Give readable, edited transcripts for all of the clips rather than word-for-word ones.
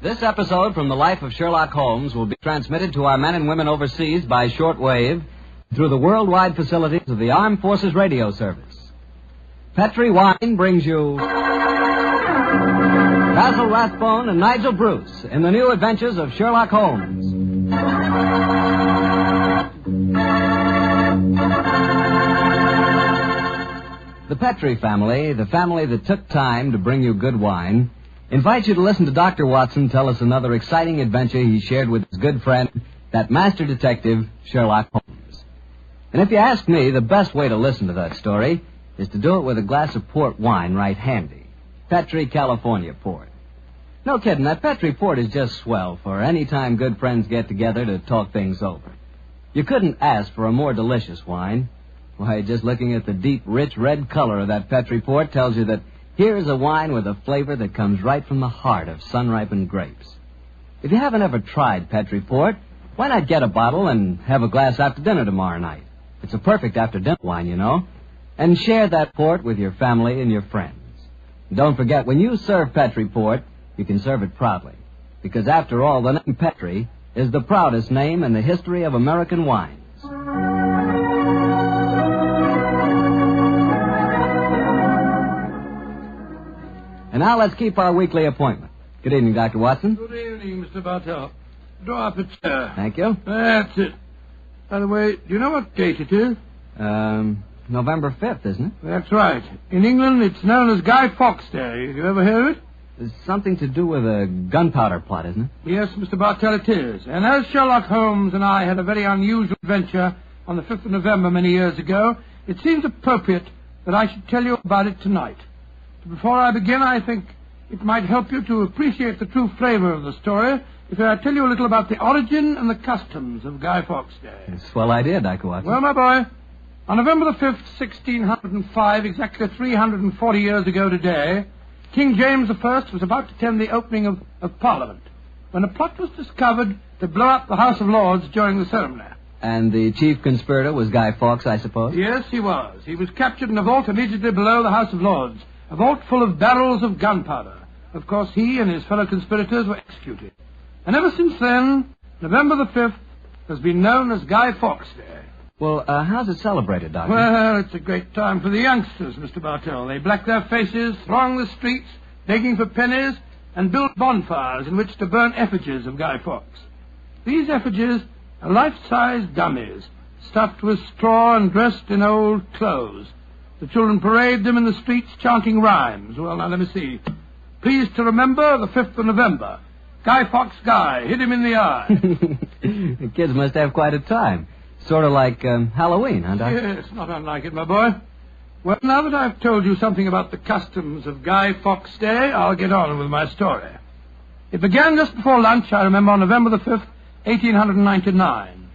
This episode from the life of Sherlock Holmes will be transmitted to our men and women overseas by shortwave through the worldwide facilities of the Armed Forces Radio Service. Petri Wine brings you Basil Rathbone and Nigel Bruce in the new adventures of Sherlock Holmes. The Petri family, the family that took time to bring you good wine, invites you to listen to Dr. Watson tell us another exciting adventure he shared with his good friend, that master detective, Sherlock Holmes. And if you ask me, the best way to listen to that story is to do it with a glass of port wine right handy. Petri California port. No kidding, that Petri port is just swell for any time good friends get together to talk things over. You couldn't ask for a more delicious wine. Why, just looking at the deep, rich red color of that Petri port tells you that here's a wine with a flavor that comes right from the heart of sun-ripened grapes. If you haven't ever tried Petri port, why not get a bottle and have a glass after dinner tomorrow night? It's a perfect after-dinner wine, you know. And share that port with your family and your friends. Don't forget, when you serve Petri port, you can serve it proudly. Because after all, the name Petri is the proudest name in the history of American wines. And now let's keep our weekly appointment. Good evening, Dr. Watson. Good evening, Mr. Bartell. Draw up a chair. Thank you. That's it. By the way, do you know what date it is? November 5th, isn't it? That's right. In England, it's known as Guy Fawkes Day. Have you ever heard of it? It's something to do with a gunpowder plot, isn't it? Yes, Mr. Bartell, it is. And as Sherlock Holmes and I had a very unusual adventure on the 5th of November many years ago, it seems appropriate that I should tell you about it tonight. Before I begin, I think it might help you to appreciate the true flavor of the story if I tell you a little about the origin and the customs of Guy Fawkes Day. It's a swell idea, Dr. Watson. Well, my boy, on November the 5th, 1605, exactly 340 years ago today, King James I was about to attend the opening of Parliament when a plot was discovered to blow up the House of Lords during the ceremony. And the chief conspirator was Guy Fawkes, I suppose? Yes, he was. He was captured in a vault immediately below the House of Lords, a vault full of barrels of gunpowder. Of course, he and his fellow conspirators were executed. And ever since then, November the 5th has been known as Guy Fawkes Day. Well, how's it celebrated, Doctor? Well, it's a great time for the youngsters, Mr. Bartell. They black their faces, throng the streets, begging for pennies, and build bonfires in which to burn effigies of Guy Fawkes. These effigies are life-size dummies, stuffed with straw and dressed in old clothes. The children parade them in the streets chanting rhymes. Well, now, let me see. Please to remember the 5th of November. Guy Fawkes Guy, hit him in the eye. The kids must have quite a time. Sort of like Halloween, huh, Doctor? Yes, not unlike it, my boy. Well, now that I've told you something about the customs of Guy Fawkes Day, I'll get on with my story. It began just before lunch, I remember, on November the 5th, 1899.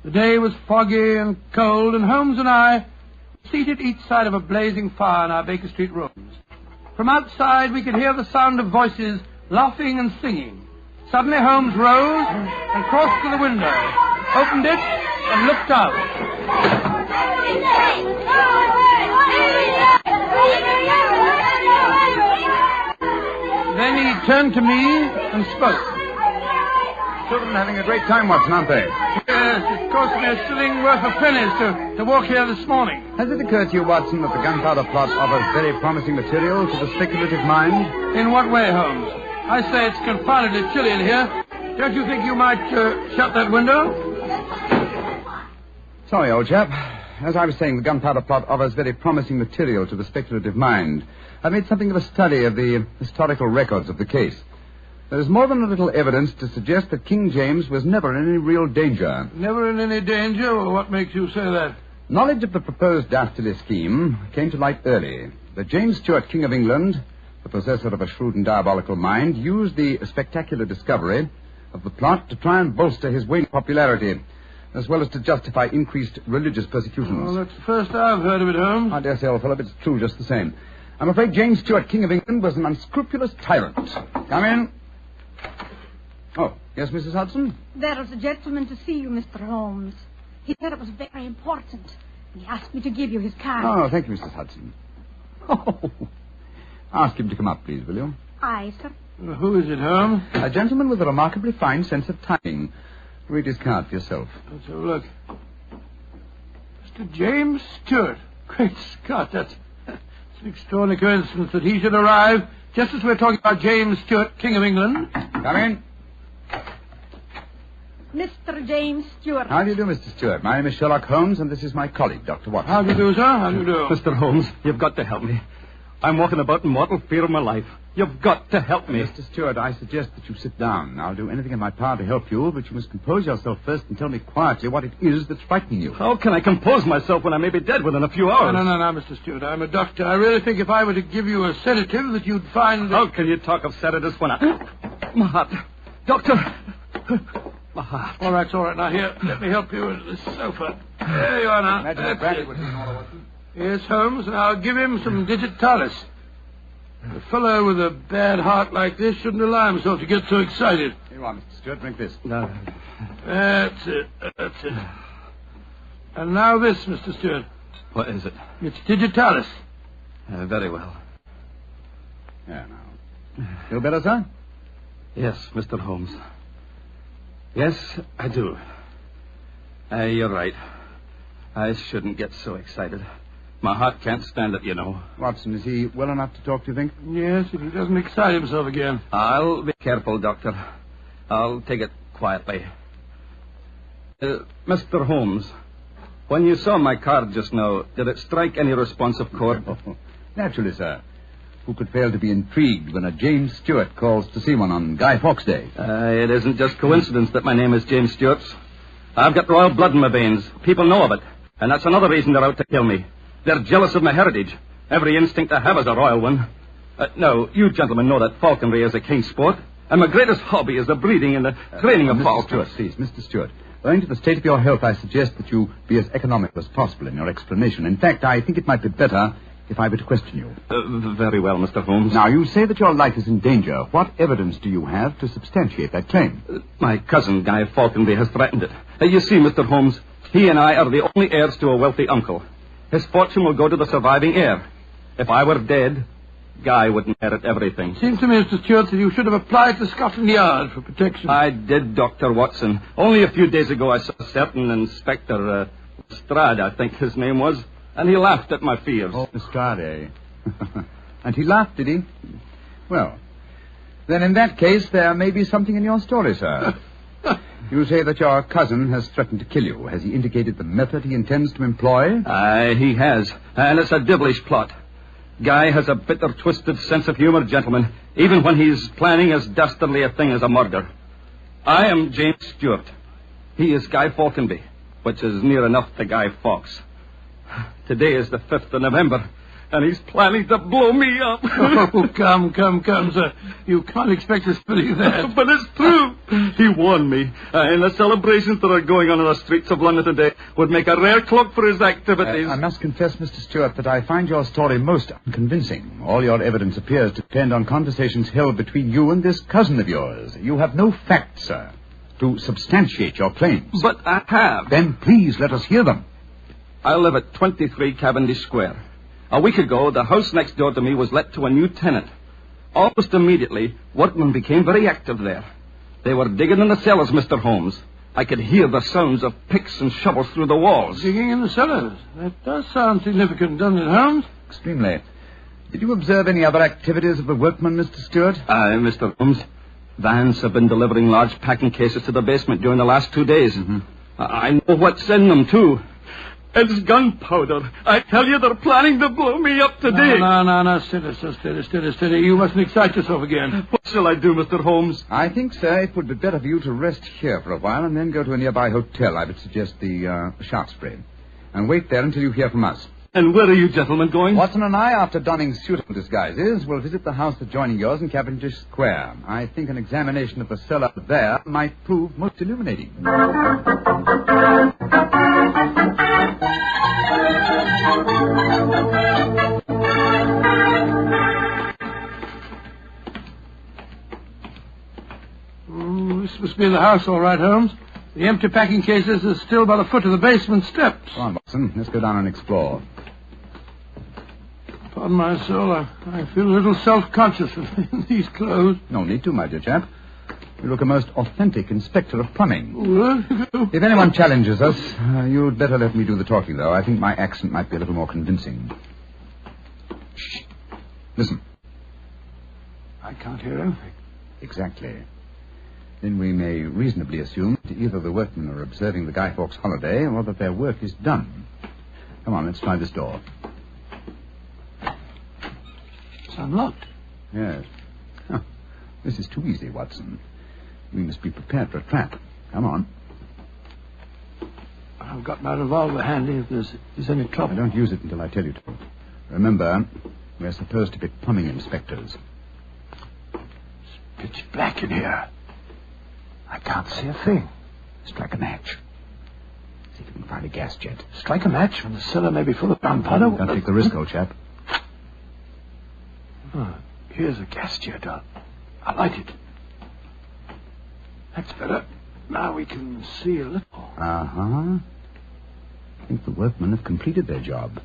The day was foggy and cold, and Holmes and I seated each side of a blazing fire in our Baker Street rooms. From outside, we could hear the sound of voices laughing and singing. Suddenly, Holmes rose and crossed to the window, opened it, and looked out. Then he turned to me and spoke. Children having a great time, Watson, aren't they? Yes, it cost me a shilling worth of pennies to walk here this morning. Has it occurred to you, Watson, that the gunpowder plot offers very promising material to the speculative mind? In what way, Holmes? I say it's confoundedly chilly in here. Don't you think you might shut that window? Sorry, old chap. As I was saying, the gunpowder plot offers very promising material to the speculative mind. I've made something of a study of the historical records of the case. There is more than a little evidence to suggest that King James was never in any real danger. Never in any danger? Well, what makes you say that? Knowledge of the proposed dastardly scheme came to light early. But James Stuart, King of England, the possessor of a shrewd and diabolical mind, used the spectacular discovery of the plot to try and bolster his waning popularity, as well as to justify increased religious persecutions. Well, that's the first I've heard of it, Holmes. I dare say, old fellow, but it's true just the same. I'm afraid James Stuart, King of England, was an unscrupulous tyrant. Come in. Oh, yes, Mrs. Hudson? There is a gentleman to see you, Mr. Holmes. He said it was very important. He asked me to give you his card. Oh, thank you, Mrs. Hudson. Oh, ask him to come up, please, will you? Aye, sir. Who is it, Holmes? A gentleman with a remarkably fine sense of timing. Read his card for yourself. Let's have a look. Mr. James Stewart. Great Scott, that's an extraordinary coincidence that he should arrive just as we're talking about James Stewart, King of England. Come in. Mr. James Stewart. How do you do, Mr. Stewart? My name is Sherlock Holmes, and this is my colleague, Dr. Watson. How do you do, sir? How do you do? Mr. Holmes, you've got to help me. I'm walking about in mortal fear of my life. You've got to help me. Mr. Stewart, I suggest that you sit down. I'll do anything in my power to help you, but you must compose yourself first and tell me quietly what it is that's frightening you. How can I compose myself when I may be dead within a few hours? No, Mr. Stewart. I'm a doctor. I really think if I were to give you a sedative that you'd find that... How can you talk of sedatives when I... My heart. Doctor. My heart. All right. Now, here, let me help you into this sofa. There you are now. Imagine that Bradley would be in all of us. Yes, Holmes, and I'll give him some digitalis. A fellow with a bad heart like this shouldn't allow himself to get so excited. Here you are, Mr. Stewart. Drink this. No. That's it. And now this, Mr. Stewart. What is it? It's digitalis. Very well. Yeah, now. Feel better, sir? Yes, Mr. Holmes. Yes, I do. You're right. I shouldn't get so excited. My heart can't stand it, you know. Watson, is he well enough to talk, do you think? Yes, if he doesn't excite himself again. I'll be careful, Doctor. I'll take it quietly. Mr. Holmes, when you saw my card just now, did it strike any responsive chord? Naturally, sir. Who could fail to be intrigued when a James Stewart calls to see one on Guy Fawkes Day? It isn't just coincidence that my name is James Stewart. I've got royal blood in my veins. People know of it. And that's another reason they're out to kill me. They're jealous of my heritage. Every instinct I have is a royal one. Now, you gentlemen know that falconry is a king's sport. And my greatest hobby is the breeding and the training of falcons. Mr. Stewart, please, Mr. Stewart. Owing to the state of your health, I suggest that you be as economical as possible in your explanation. In fact, I think it might be better if I were to question you. Very well, Mr. Holmes. Now, you say that your life is in danger. What evidence do you have to substantiate that claim? My cousin, Guy Falconby, has threatened it. You see, Mr. Holmes, he and I are the only heirs to a wealthy uncle. His fortune will go to the surviving heir. If I were dead, Guy would inherit everything. Seems to me, Mr. Stewart, that you should have applied to Scotland Yard for protection. I did, Dr. Watson. Only a few days ago I saw a certain Inspector Strad, I think his name was, and he laughed at my fears. Oh, Strad, And he laughed, did he? Well, then in that case, there may be something in your story, sir. You say that your cousin has threatened to kill you. Has he indicated the method he intends to employ? He has. And it's a devilish plot. Guy has a bitter, twisted sense of humor, gentlemen, even when he's planning as dastardly a thing as a murder. I am James Stewart. He is Guy Falconby, which is near enough to Guy Fawkes. Today is the 5th of November, and he's planning to blow me up. Oh, come, sir. You can't expect us to believe that. But it's true. He warned me. And the celebrations that are going on in the streets of London today would make a rare cloak for his activities. I must confess, Mr. Stewart, that I find your story most unconvincing. All your evidence appears to depend on conversations held between you and this cousin of yours. You have no facts, sir, to substantiate your claims. But I have. Then please let us hear them. I live at 23 Cavendish Square. A week ago, the house next door to me was let to a new tenant. Almost immediately, workmen became very active there. They were digging in the cellars, Mr. Holmes. I could hear the sounds of picks and shovels through the walls. Digging in the cellars? That does sound significant, doesn't it, Holmes? Extremely. Did you observe any other activities of the workmen, Mr. Stewart? Mr. Holmes. Vans have been delivering large packing cases to the basement during the last 2 days. Mm-hmm. I know what's in them, too. It's gunpowder. I tell you, they're planning to blow me up today. No. Steady. You mustn't excite yourself again. What shall I do, Mr. Holmes? I think, sir, it would be better for you to rest here for a while and then go to a nearby hotel. I would suggest the Shaftesbury. And wait there until you hear from us. And where are you gentlemen going? Watson and I, after donning suitable disguises, will visit the house adjoining yours in Cavendish Square. I think an examination of the cellar there might prove most illuminating. This must be the house, all right, Holmes. The empty packing cases are still by the foot of the basement steps. Come on, Watson. Let's go down and explore. On my soul, I feel a little self-conscious in these clothes. No need to, my dear chap. You look a most authentic inspector of plumbing. Well, If anyone challenges us, you'd better let me do the talking, though. I think my accent might be a little more convincing. Shh. Listen. I can't hear anything. Exactly. Then we may reasonably assume that either the workmen are observing the Guy Fawkes holiday or that their work is done. Come on, let's try this door. It's unlocked. Yes. Huh. This is too easy, Watson. We must be prepared for a trap. Come on. I've got my revolver handy if there's any trouble. I don't use it until I tell you to. Remember, we're supposed to be plumbing inspectors. It's pitch black in here. I can't see a thing. Strike a match. See if you can find a gas jet. Strike a match when the cellar may be full of gunpowder. Can't take the risk, old chap. Oh, here's a gas jet. I'll light it. That's better. Now we can see a little. Uh-huh. I think the workmen have completed their job.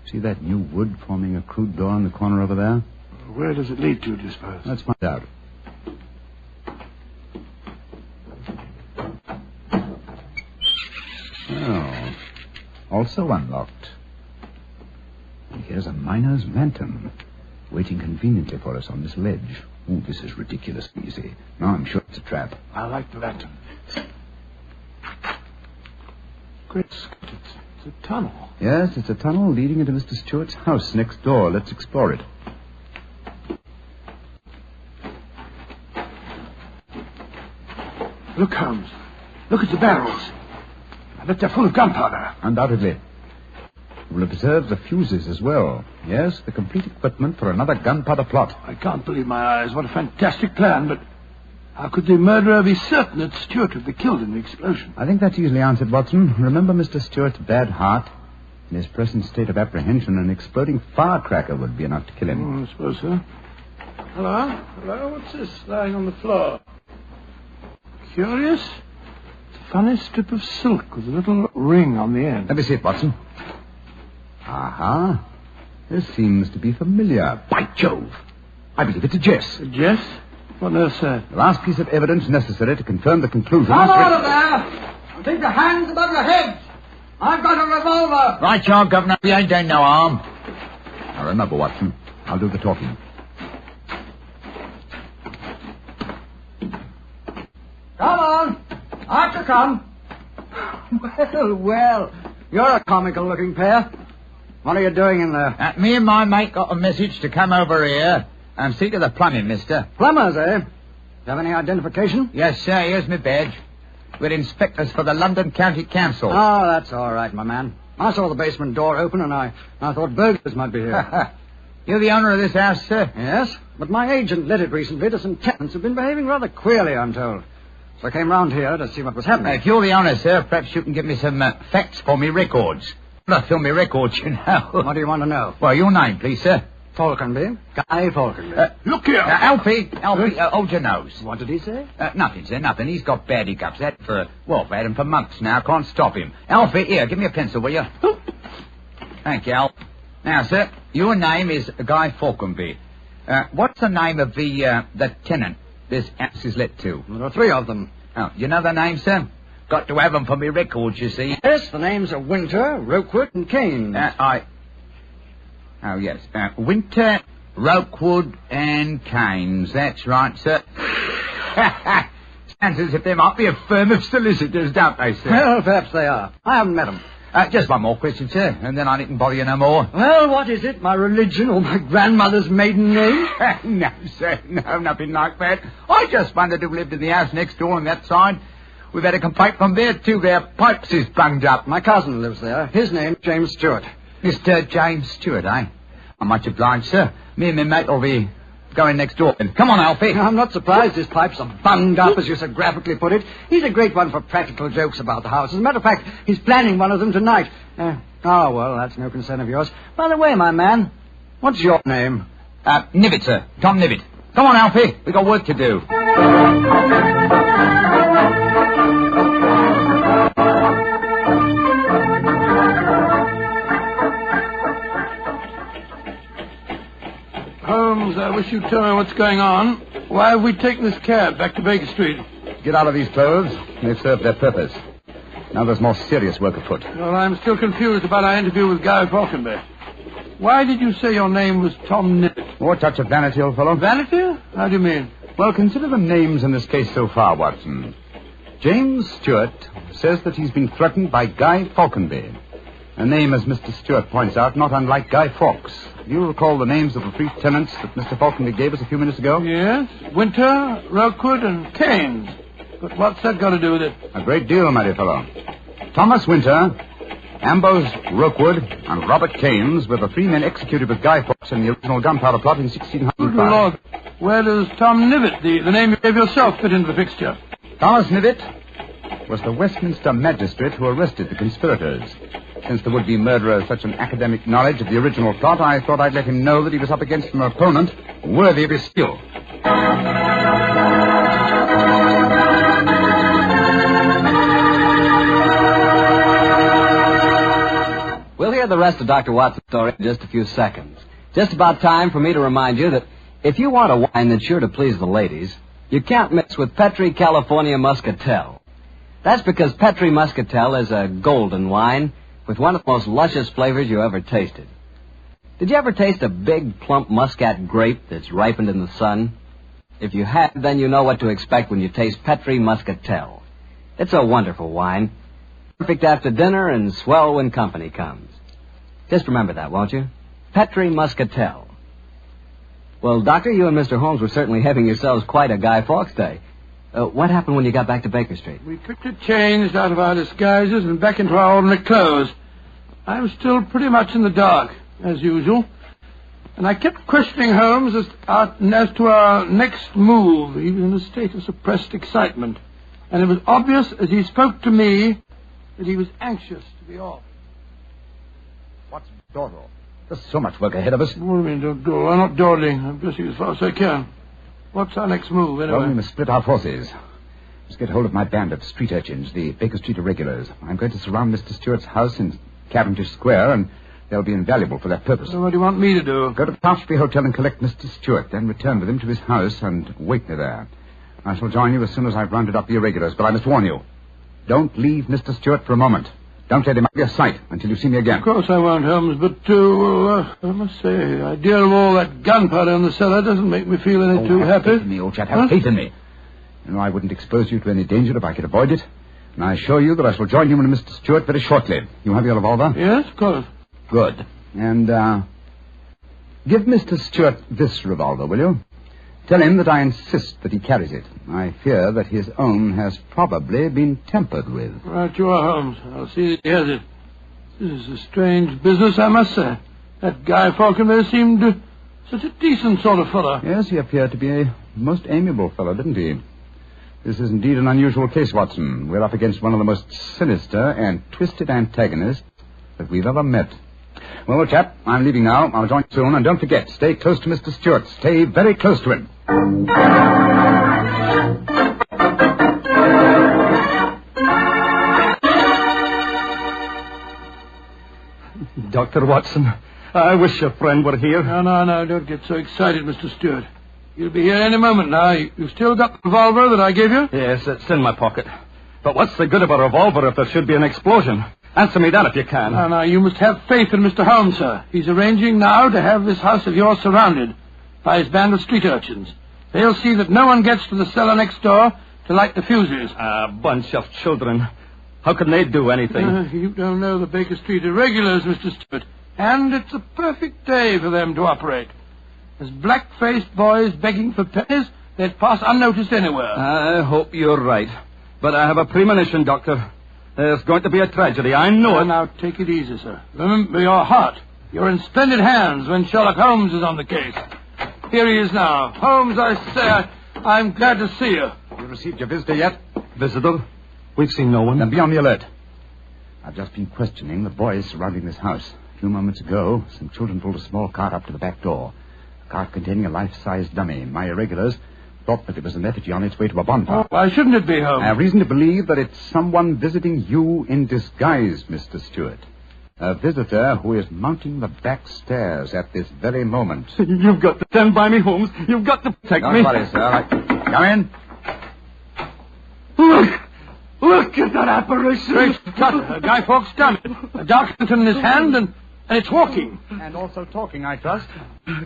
See that new wood forming a crude door in the corner over there? Where does it lead to, do you suppose? Let's find out. Oh, also unlocked. And here's a miner's lantern, waiting conveniently for us on this ledge. Oh, this is ridiculously easy. Now I'm sure it's a trap. I like the lantern. Great Scott, it's a tunnel. Yes, it's a tunnel leading into Mr. Stewart's house next door. Let's explore it. Look, Holmes. Look at the barrels. I bet they're full of gunpowder. Undoubtedly. You will observe the fuses as well. Yes, the complete equipment for another gunpowder plot. I can't believe my eyes. What a fantastic plan, but how could the murderer be certain that Stewart would be killed in the explosion? I think that's easily answered, Watson. Remember Mr. Stewart's bad heart? In his present state of apprehension, an exploding firecracker would be enough to kill him. I suppose so. Hello? Hello? What's this lying on the floor? Curious. It's a funny strip of silk with a little ring on the end. Let me see it, Watson. Aha. This seems to be familiar. By Jove. I believe it's a Jess. Jess? What on earth, sir? The last piece of evidence necessary to confirm the conclusion. Come out of there! And keep your hands above your heads! I've got a revolver! Right, John, Governor. We ain't done no harm. Now remember, Watson, I'll do the talking. Come on! Out you come! Well, you're a comical-looking pair. What are you doing in there? Me and my mate got a message to come over here and see to the plumbing, mister. Plumbers, eh? You have any identification? Yes, sir. Here's my badge. We're inspectors for the London County Council. Oh, that's all right, my man. I saw the basement door open, and I thought burglars might be here. You're the owner of this house, sir? Yes, but my agent let it recently to some tenants who've been behaving rather queerly, I'm told. So I came round here to see what was happening. If you're the owner, sir, perhaps you can give me some facts for me records. Not film me records, you know. What do you want to know? Well, your name, please, sir. Falconby. Guy Falconby. Look here. Alfie, hold your nose. What did he say? Nothing, sir, nothing. He's got bad hiccups. I've had him for months now. Can't stop him. Alfie, here, give me a pencil, will you? Thank you, Al. Now, sir, your name is Guy Falconby. What's the name of the tenant this house is let to? There are three of them. Oh, you know the name, sir? Got to have them for me records, you see. Yes, the names are Winter, Rokewood, and Kane. Oh, yes. Winter, Rokewood, and Keynes. That's right, sir. Sounds as if there might be a firm of solicitors, don't they, sir? Well, perhaps they are. I haven't met them. Just one more question, sir, and then I needn't bother you no more. Well, what is it? My religion or my grandmother's maiden name? No, sir. No, nothing like that. I just wondered who lived in the house next door on that side. We've had a complaint from there, too. Their pipes is bunged up. My cousin lives there. His name's James Stewart. Mr. James Stewart, eh? I'm much obliged, sir. Me and my mate will be going next door. Come on, Alfie. I'm not surprised his pipes are bunged up, as you so graphically put it. He's a great one for practical jokes about the house. As a matter of fact, he's planning one of them tonight. Well, that's no concern of yours. By the way, my man, what's your name? Nibbit, sir. Tom Nibbit. Come on, Alfie. We've got work to do. wish you'd tell me what's going on. Why have we taken this cab back to Baker Street? Get out of these clothes. They've served their purpose. Now there's more serious work afoot. Well, I'm still confused about our interview with Guy Falconby. Why did you say your name was Tom Nibbett? More touch of vanity, old fellow. Vanity? How do you mean? Well, consider the names in this case so far, Watson. James Stewart says that he's been threatened by Guy Falconby. A name, as Mr. Stewart points out, not unlike Guy Fawkes. Do you recall the names of the three tenants that Mr. Falconby gave us a few minutes ago? Yes. Winter, Rookwood, and Keynes. But what's that got to do with it? A great deal, my dear fellow. Thomas Winter, Ambrose Rookwood, and Robert Keynes were the three men executed with Guy Fawkes in the original Gunpowder plot in 1605. Good Lord. Where does Tom Nibbett, the name you gave yourself, fit into the fixture? Thomas Nibbett was the Westminster magistrate who arrested the conspirators. Since the would-be murderer has such an academic knowledge of the original plot, I thought I'd let him know that he was up against an opponent worthy of his skill. We'll hear the rest of Dr. Watson's story in just a few seconds. Just about time for me to remind you that if you want a wine that's sure to please the ladies, you can't mix with Petri California Muscatel. That's because Petri Muscatel is a golden wine with one of the most luscious flavors you ever tasted. Did you ever taste a big, plump muscat grape that's ripened in the sun? If you have, then you know what to expect when you taste Petri Muscatel. It's a wonderful wine. Perfect after dinner and swell when company comes. Just remember that, won't you? Petri Muscatel. Well, Doctor, you and Mr. Holmes were certainly having yourselves quite a Guy Fawkes day. What happened when you got back to Baker Street? We quickly changed out of our disguises and back into our ordinary clothes. I'm still pretty much in the dark, as usual. And I kept questioning Holmes as to our next move. He was in a state of suppressed excitement. And it was obvious as he spoke to me that he was anxious to be off. What's dawdle? There's so much work ahead of us. What do you mean, don't dawdle? I'm not dawdling. I'm dressing as fast as I can. What's our next move, anyway? Well, we must split our forces. Let's get hold of my band of street urchins, the Baker Street irregulars. I'm going to surround Mr. Stewart's house in Cavendish Square, and they'll be invaluable for that purpose. So what do you want me to do? Go to the Palfrey Hotel and collect Mr. Stewart, then return with him to his house and wait me there. I shall join you as soon as I've rounded up the irregulars, but I must warn you. Don't leave Mr. Stewart for a moment. Don't let him out of your sight until you see me again. Of course I won't, Holmes, but, I must say, the idea of all that gunpowder in the cellar doesn't make me feel any too happy. Have faith in me, old chap. Have faith in me. You know, I wouldn't expose you to any danger if I could avoid it. And I assure you that I shall join you and Mr. Stewart very shortly. You have your revolver? Yes, of course. Good. And, give Mr. Stewart this revolver, will you? Tell him that I insist that he carries it. I fear that his own has probably been tampered with. Right you are, Holmes. I'll see that he has it. This is a strange business, I must say. That Guy Falconby seemed such a decent sort of fellow. Yes, he appeared to be a most amiable fellow, didn't he? This is indeed an unusual case, Watson. We're up against one of the most sinister and twisted antagonists that we've ever met. Well, old chap, I'm leaving now. I'll join you soon. And don't forget, stay close to Mr. Stewart. Stay very close to him. Dr. Watson, I wish your friend were here. No, don't get so excited, Mr. Stewart. You'll be here any moment now. You still got the revolver that I gave you? Yes, it's in my pocket. But what's the good of a revolver if there should be an explosion? Answer me that if you can. No, you must have faith in Mr. Holmes, sir. He's arranging now to have this house of yours surrounded by his band of street urchins. They'll see that no one gets to the cellar next door to light the fuses. A bunch of children. How can they do anything? You don't know the Baker Street irregulars, Mr. Stewart. And it's a perfect day for them to operate. As black-faced boys begging for pennies, they'd pass unnoticed anywhere. I hope you're right. But I have a premonition, Doctor. There's going to be a tragedy. I know it. Now, take it easy, sir. Remember your heart. You're in splendid hands when Sherlock Holmes is on the case. Here he is now. Holmes, I say, I'm glad to see you. You received your visitor yet? Visitor? We've seen no one. Then be on the alert. I've just been questioning the boys surrounding this house. A few moments ago, some children pulled a small cart up to the back door. A cart containing a life-size dummy. My irregulars thought that it was an effigy on its way to a bonfire. Oh, why shouldn't it be, Holmes? I have reason to believe that it's someone visiting you in disguise, Mr. Stewart. A visitor who is mounting the back stairs at this very moment. You've got to stand by me, Holmes. You've got to protect me. Don't worry, sir. Come in. Look at that apparition. Great Scott, Guy Fawkes' dummy. A dark lantern in his hand, and it's walking. And also talking, I trust.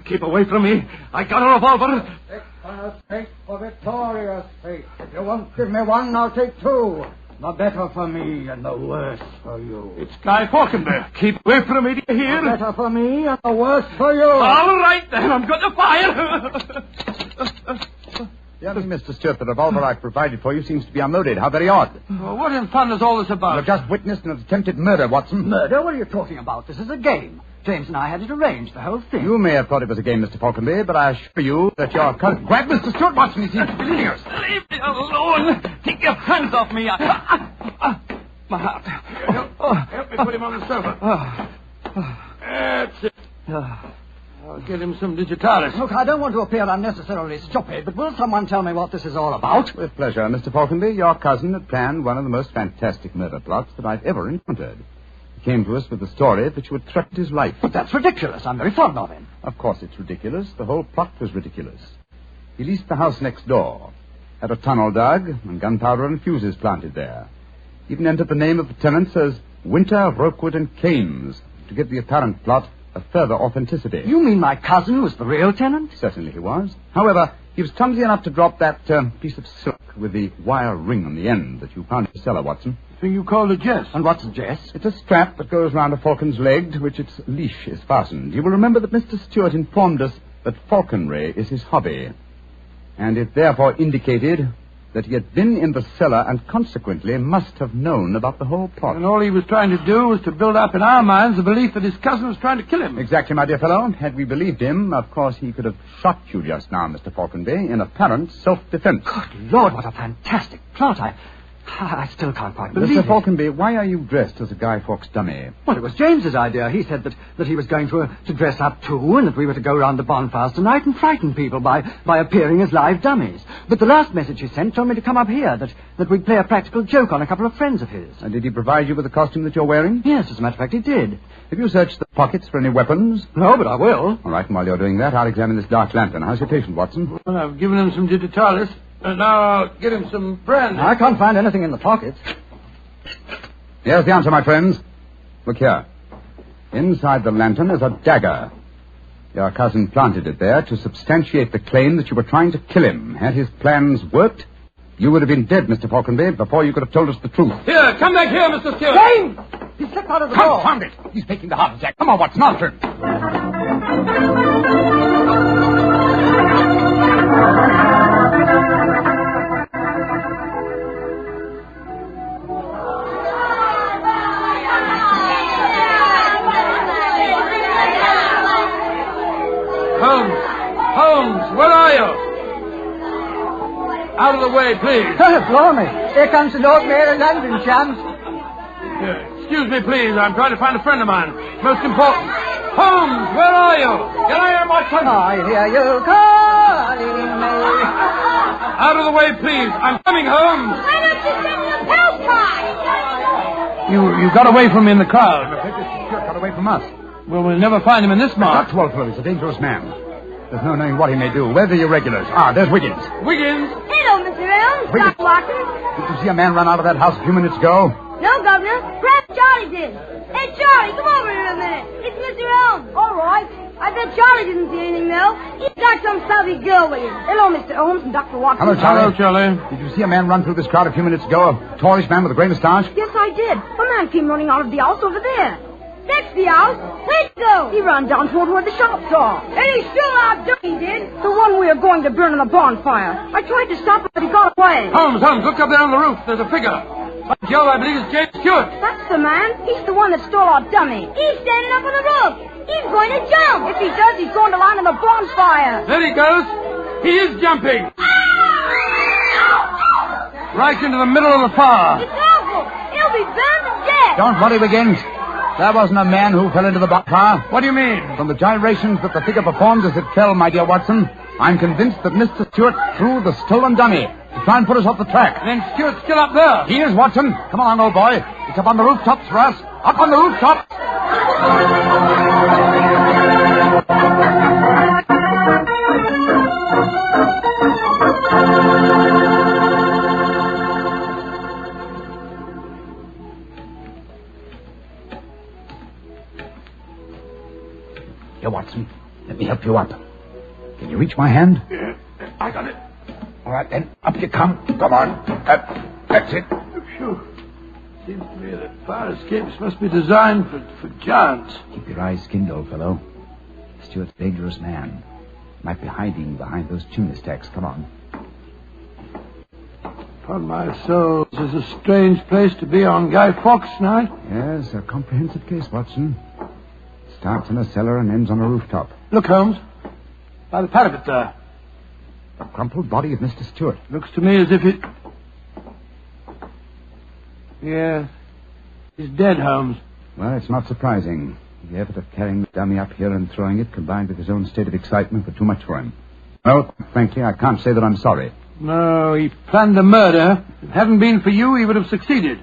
Keep away from me. I got a revolver. Take one fate for victorious fate. If you won't give me one, I'll take two. The better for me and the worse for you. It's Guy Fawkes. Keep away from me, do you hear? The better for me and the worse for you. All right, then. I'm going to fire. Dear me, Mr. Stewart, the revolver I've provided for you seems to be unloaded. How very odd. Well, what in fun is all this about? You've just witnessed an attempted murder, Watson. Murder? What are you talking about? This is a game. James and I had it arranged, the whole thing. You may have thought it was a game, Mr. Falconby, but I assure you that your cousin... Grab Mr. Stewart, Watson. He seems to be leading us. Leave me alone. Take your hands off me. My heart. Help me put him on the sofa. That's it. I'll get him some digitalis. Look, I don't want to appear unnecessarily stupid, but will someone tell me what this is all about? With pleasure, Mr. Falconby. Your cousin had planned one of the most fantastic murder plots that I've ever encountered. He came to us with the story that you had threatened his life. But that's ridiculous. I'm very fond of him. Of course it's ridiculous. The whole plot was ridiculous. He leased the house next door, had a tunnel dug, and gunpowder and fuses planted there. Even entered the name of the tenants as Winter, Rokewood, and Kames to give the apparent plot a further authenticity. You mean my cousin was the real tenant? Certainly he was. However, he was clumsy enough to drop that piece of silk with the wire ring on the end that you found in the cellar, Watson. Thing you called a jest. And what's a jest? It's a strap that goes round a falcon's leg to which its leash is fastened. You will remember that Mr. Stewart informed us that falconry is his hobby, and it therefore indicated that he had been in the cellar and consequently must have known about the whole plot. And all he was trying to do was to build up in our minds the belief that his cousin was trying to kill him. Exactly, my dear fellow. Had we believed him, of course he could have shot you just now, Mr. Falconby, in apparent self-defense. Good Lord, what a fantastic plot. I still can't quite believe Mr. it. Falconby, why are you dressed as a Guy Fawkes dummy? Well, it was James's idea. He said that he was going to dress up too, and that we were to go round the bonfires tonight and frighten people by appearing as live dummies. But the last message he sent told me to come up here, that we'd play a practical joke on a couple of friends of his. And did he provide you with the costume that you're wearing? Yes, as a matter of fact, he did. Have you searched the pockets for any weapons? No, but I will. All right, and while you're doing that, I'll examine this dark lantern. How's your patient, Watson? Well, I've given him some digitalis, and now I'll get him some brandy. I can't find anything in the pockets. Here's the answer, my friends. Look here. Inside the lantern is a dagger. Your cousin planted it there to substantiate the claim that you were trying to kill him. Had his plans worked, you would have been dead, Mr. Falconby, before you could have told us the truth. Here, come back here, Mr. Stewart. James! He slipped out of the door. Confound it! He's taking the heart attack. Come on, Watson, after him. Holmes, where are you? Out of the way, please. Blimey. Here comes the North Mayor of London, chums. Excuse me, please. I'm trying to find a friend of mine. Most important. Holmes, where are you? Get out of here, my son. I hear you calling me. Out of the way, please. I'm coming home. Why don't you send the help car? You got away from me in the crowd. Mr. Stewart got away from us. Well, we'll never find him in this mark. Dr. Walpole is a dangerous man. There's no knowing what he may do. Where are the irregulars? Ah, there's Wiggins. Wiggins? Hello, Mr. Holmes. Wiggins. Dr. Watson. Did you see a man run out of that house a few minutes ago? No, Governor. Perhaps Charlie did. Hey, Charlie, come over here a minute. It's Mr. Holmes. All right. I bet Charlie didn't see anything, though. He's got some savvy girl with him. Hello, Mr. Holmes and Dr. Watson. Hello, Charlie. Hello, Charlie. Did you see a man run through this crowd a few minutes ago? A tallish man with a gray moustache? Yes, I did. A man came running out of the house over there. That's the house. Where'd he go? He ran down toward where the shops are. And he's still out there, he did. The one we are going to burn in the bonfire. I tried to stop him, but he got away. Holmes, look up there on the roof. There's a figure. By Joe, I believe it's James Stewart. That's the man. He's the one that stole our dummy. He's standing up on the roof. He's going to jump. If he does, he's going to land in the bonfire. There he goes. He is jumping. Right into the middle of the fire. It's awful. He'll be burned to death. Don't worry, Wiggins. There wasn't a man who fell into the bonfire. What do you mean? From the gyrations that the figure performed as it fell, my dear Watson, I'm convinced that Mr. Stewart threw the stolen dummy to try and put us off the track. Then Stewart's still up there. He is, Watson. Come along, old boy. It's up on the rooftops for us. Up on the rooftops. Here, Watson. Let me help you up. Can you reach my hand? Yeah, I got it. All right, then. Up you come. Come on. That's it. Phew. Seems to me that fire escapes must be designed for giants. Keep your eyes skinned, old fellow. Stuart's a dangerous man. Might be hiding behind those chimney stacks. Come on. Upon my soul, this is a strange place to be on Guy Fawkes night. Yes, a comprehensive case, Watson. Starts in a cellar and ends on a rooftop. Look, Holmes. By the parapet there. The crumpled body of Mr. Stewart. Looks to me as if it... Yes. He's dead, Holmes. Well, it's not surprising. The effort of carrying the dummy up here and throwing it, combined with his own state of excitement, were too much for him. No, frankly, I can't say that I'm sorry. No, he planned the murder. If it hadn't been for you, he would have succeeded.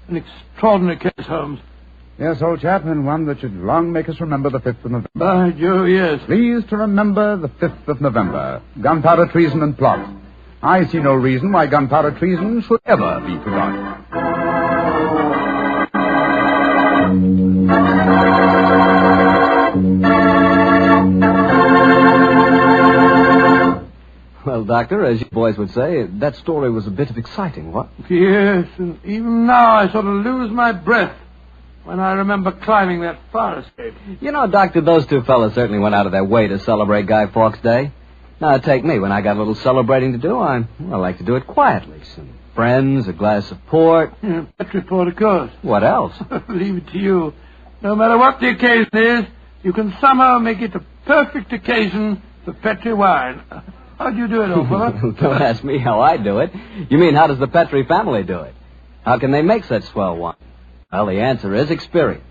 An extraordinary case, Holmes. Yes, old chap, and one that should long make us remember the 5th of November. By Joe, yes. Please to remember the 5th of November. Gunpowder treason and plot. I see no reason why gunpowder treason should ever be forgotten. Well, Doctor, as you boys would say, that story was a bit of exciting, what? Yes, and even now I sort of lose my breath when I remember climbing that fire escape. You know, Doctor, those two fellas certainly went out of their way to celebrate Guy Fawkes Day. Now, take me. When I got a little celebrating to do, I like to do it quietly. Some friends, a glass of port. Yeah, Petri port, of course. What else? Leave it to you. No matter what the occasion is, you can somehow make it a perfect occasion for Petri wine. How do you do it, old fellow? Don't ask me how I do it. You mean, how does the Petri family do it? How can they make such swell wine? Well, the answer is experience.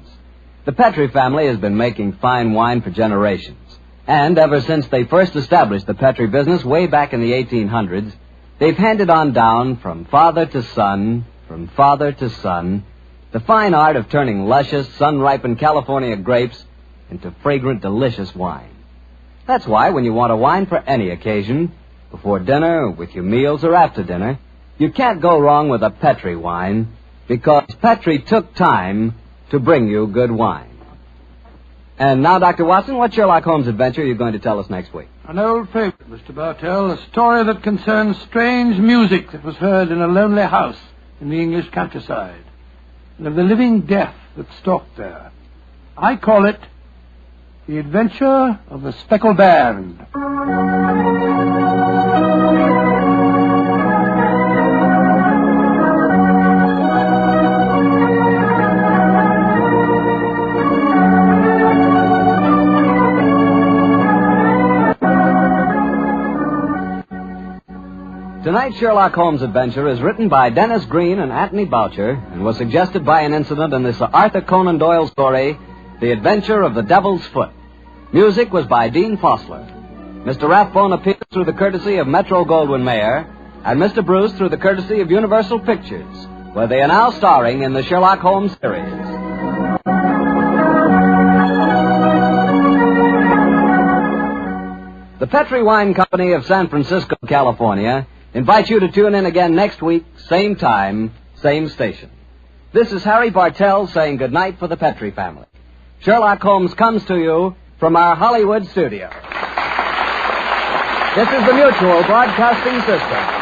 The Petri family has been making fine wine for generations. And ever since they first established the Petri business way back in the 1800s, they've handed on down from father to son, the fine art of turning luscious, sun-ripened California grapes into fragrant, delicious wine. That's why when you want a wine for any occasion, before dinner, with your meals, or after dinner, you can't go wrong with a Petri wine, because Petri took time to bring you good wine. And now, Dr. Watson, what Sherlock Holmes adventure are you going to tell us next week? An old favorite, Mr. Bartell, a story that concerns strange music that was heard in a lonely house in the English countryside, and of the living death that stalked there. I call it The Adventure of the Speckled Band. Tonight's Sherlock Holmes adventure is written by Dennis Green and Anthony Boucher and was suggested by an incident in this Arthur Conan Doyle story, The Adventure of the Devil's Foot. Music was by Dean Fossler. Mr. Rathbone appears through the courtesy of Metro-Goldwyn-Mayer, and Mr. Bruce through the courtesy of Universal Pictures, where they are now starring in the Sherlock Holmes series. The Petri Wine Company of San Francisco, California, invites you to tune in again next week, same time, same station. This is Harry Bartell saying goodnight for the Petri family. Sherlock Holmes comes to you from our Hollywood studio. This is the Mutual Broadcasting System.